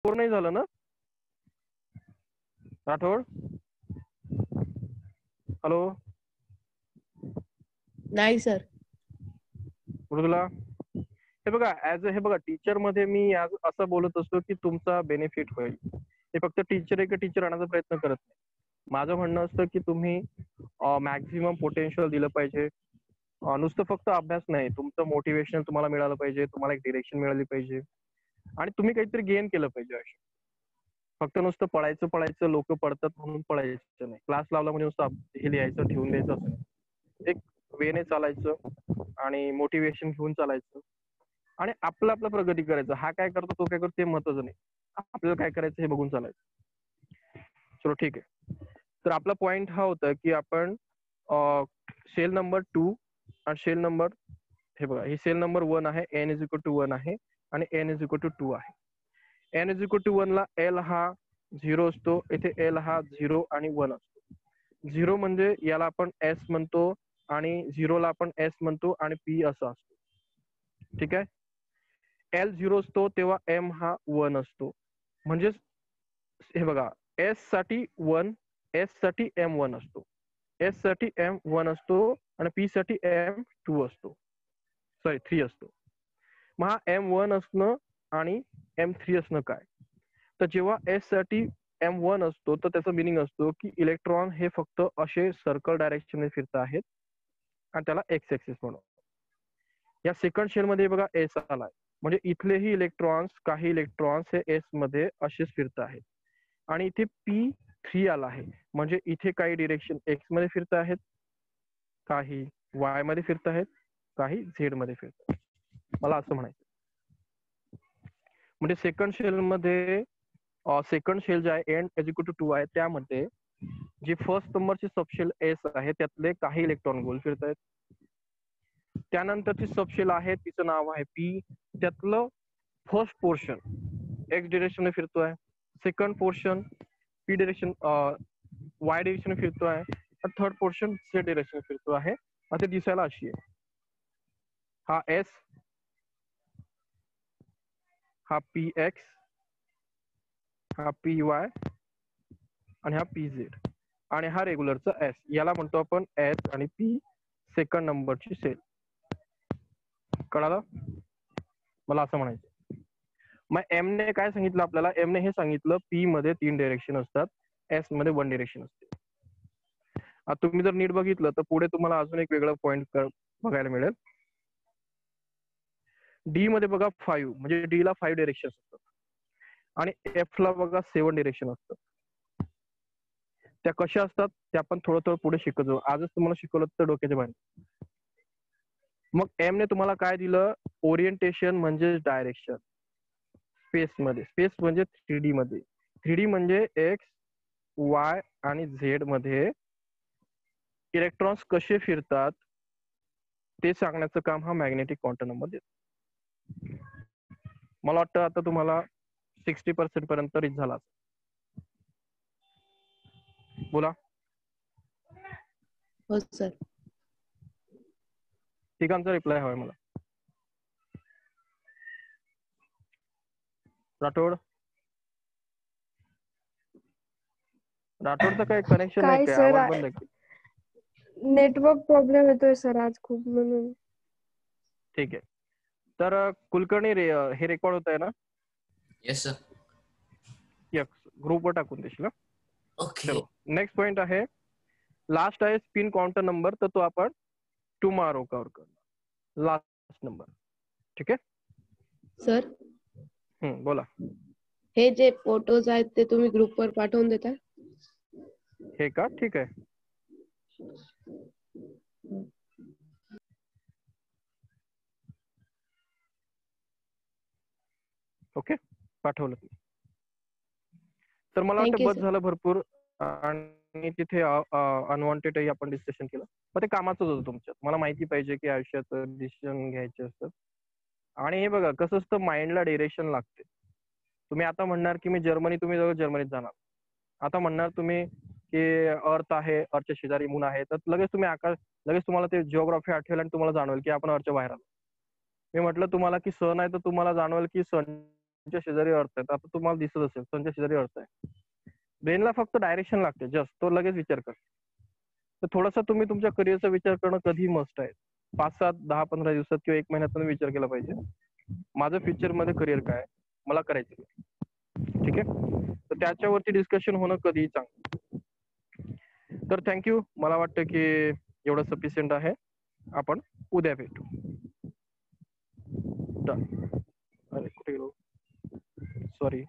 4 नाही झालं ना राठोड? हॅलो नाही सर. मृदुला, हे बघा हे बघा टीचर मध्ये मी असं बोलत असतो की तुमचा बेनिफिट होईल. हे फक्त टीचर आणण्याचा प्रयत्न करत नाही. माझं म्हणणं असतं की तुम्ही मॅक्झिमम पोटेन्शियल दिलं पाहिजे. नुसतं फक्त अभ्यास नाही, तुमचं मोटिवेशन तुम्हाला मिळालं पाहिजे, तुम्हाला एक डिरेक्शन मिळाली पाहिजे आणि तुम्ही काहीतरी गेन केलं पाहिजे आयुष्यात. फक्त नुसतं पळायचं लोक पडतात म्हणून पळायचं नाही. क्लास लावला म्हणजे नुसतं हे लिहायचं ठेवून द्यायचं असं नाही. एक वेने चालायचं आणि मोटिवेशन घेऊन चालायचं आणि आपलं प्रगती करायचं. हा काय करतो तो काय करतो ते महत्वाचं नाही, आपल्याला काय करायचं हे बघून चालायचं. चलो ठीक आहे. तर आपला पॉइंट हा होता की आपण सेल नंबर 2 आणि सेल नंबर, हे बघा ही सेल नंबर 1 आहे, n इज इक्वल टू 1 आहे आणि n इज इक्वल टू 2 आहे. n इज इक्वल टू 1 ला l हा 0 असतो, इथे l हा 0 आणि 1 असतो. 0 म्हणजे याला आपण s म्हणतो आणि 0 ला आपण s म्हणतो आणि p असं असतो. ठीक आहे. l 0 असतो तेव्हा m हा 1 असतो. म्हणजेच हे बघा s साठी 1, s साठी m1 असतो, s साठी m1 असतो आणि p साठी m2 असतो, सॉरी 3 असतो. मग हा m1 असणं आणि m3 असणं काय? तर जेव्हा s साठी m1 असतो तर त्याचा मिनिंग असतो की इलेक्ट्रॉन हे फक्त असे सर्कल डायरेक्शन मध्ये फिरत आहेत आणि त्याला एक्स ऍक्सिस म्हणू. या सेकंड शेल मध्ये बघा एस आलाय, म्हणजे इथलेही काही इलेक्ट्रॉन्स हे एस मध्ये असेच फिरत आहेत आणि इथे P3 आला आहे, म्हणजे इथे काही डिरेक्शन एक्स मध्ये फिरत आहेत, काही वाय मध्ये फिरत आहेत, काही झेड मध्ये फिरत आहेत. मला असं म्हणायचं म्हणजे सेकंड शेल जे आहे एन इक्वल टू 2 आहे, त्यामध्ये जे फर्स्ट नंबरचे सबशेल एस आहे त्यातले काही इलेक्ट्रॉन गोल फिरत आहेत. त्यानंतरची सबशेल आहे तिचं नाव आहे पी, त्यातलं फर्स्ट पोर्शन एक्स डिरेक्शन ने फिरतोय, second portion P direction Y direction फिरतोय, थर्ड पोर्शन झेड डिरेक्शन फिरतो आहे. ते दिसायला अशी आहे, हा एस, हा पी एक्स, हा पी वाय आणि हा पी झेड आणि हा रेग्युलरचा एस. याला म्हणतो आपण एस आणि पी सेकंड नंबरची सेल. कळालं? मला असं म्हणायचं. मग एम ने काय सांगितलं आपल्याला? एम ने हे सांगितलं पी मध्ये 3 डायरेक्शन असतात, एस मध्ये 1 डायरेक्शन असते. आता तुम्ही जर नीट बघितलं तर पुढे तुम्हाला अजून एक वेगळं पॉइंट बघायला मिळेल. डी मध्ये बघा 5, म्हणजे डी ला 5 डायरेक्शन असतात आणि एफ ला बघा 7 डायरेक्शन असतात. त्या कशा असतात ते आपण थोडं पुढे शिकत जाऊ. आजच तुम्हाला शिकवलं तर डोक्याच्या बाहेर. मग एम ने तुम्हाला काय दिलं? ओरिएंटेशन म्हणजे डायरेक्शन स्पेस मध्ये, स्पेस म्हणजे 3D मध्ये. 3D म्हणजे एक्स, वाय आणि झेड मध्ये इलेक्ट्रॉन्स कसे फिरतात ते सांगण्याचं काम हा मॅग्नेटिक क्वांटम नंबर देतो. मला वाटतं आता तुम्हाला 60% पर्यंत रीच झाला. बोला. हो सर. ठिकाणचा रिप्लाय हवाय मला. राठोडचं काही कनेक्शन नाही काय? सर, आवाज बंद आहे. नेटवर्क प्रॉब्लेम येतोय सर आज खूप म्हणून. ठीक आहे. तर कुलकर्णी हे रेकॉर्ड होत आहे ना? Yes sir. यस, ग्रुपवर टाकून देशील. ओके. चलो नेक्स्ट पॉइंट आहे, लास्ट आहे स्पिन क्वांटम नंबर. तर तो आपण टुमारो कव्हर करणार, लास्ट नंबर. ठीक आहे सर. बोला. हे जे फोटोज आहेत ते तुम्ही ग्रुपवर पाठवून देता? हे का? ठीक आहे. ओके, पाठवलं. तर मला वाटतं बस झालं भरपूर, आणि तिथे अनवॉन्टेड आपण डिस्कशन केलं. पण ते कामाचंच होतं तुमच्यात. मला माहिती पाहिजे की आयुष्यात डिसिजन घ्यायचे असतात आणि हे बघा कसं असतं, माइंडला डिरेक्शन लागते. तुम्ही आता म्हणणार की मी तुम्ही जर्मनीत जाणार. आता म्हणणार तुम्ही की अर्थ आहे, अर्थच्या शेजारी मून आहे, तर लगेच तुम्हाला ते जिओग्राफी आठवेल आणि तुम्हाला जाणवेल की आपण अर्थच्या बाहेर आलो. मी म्हटलं तुम्हाला की सन आहे तर तुम्हाला जाणवेल की सन तुमच्या शेजारी अर्थ आहे. आता तुम्हाला दिसत असेल तुमच्या शेजारी अर्थ आहे. ब्रेनला फक्त डायरेक्शन लागते, जस्ट तो लगेच विचार कर. तर थोडासा तुम्ही तुमच्या करिअरचा विचार करणं कधी मस्ट आहे. 5, 7, 10, 15 दिवसात किंवा 1 महिन्यात तुम्ही विचार केला पाहिजे. माझं फ्युचर मध्ये करिअर काय आहे, मला करायचं काय. ठीक आहे, तर त्याच्यावरती डिस्कशन होणं कधीही चांगलं. तर थँक्यू. मला वाटतं की एवढं सफिशियंट आहे. आपण उद्या भेटू. डन. अरे कुठे गेलो, सॉरी.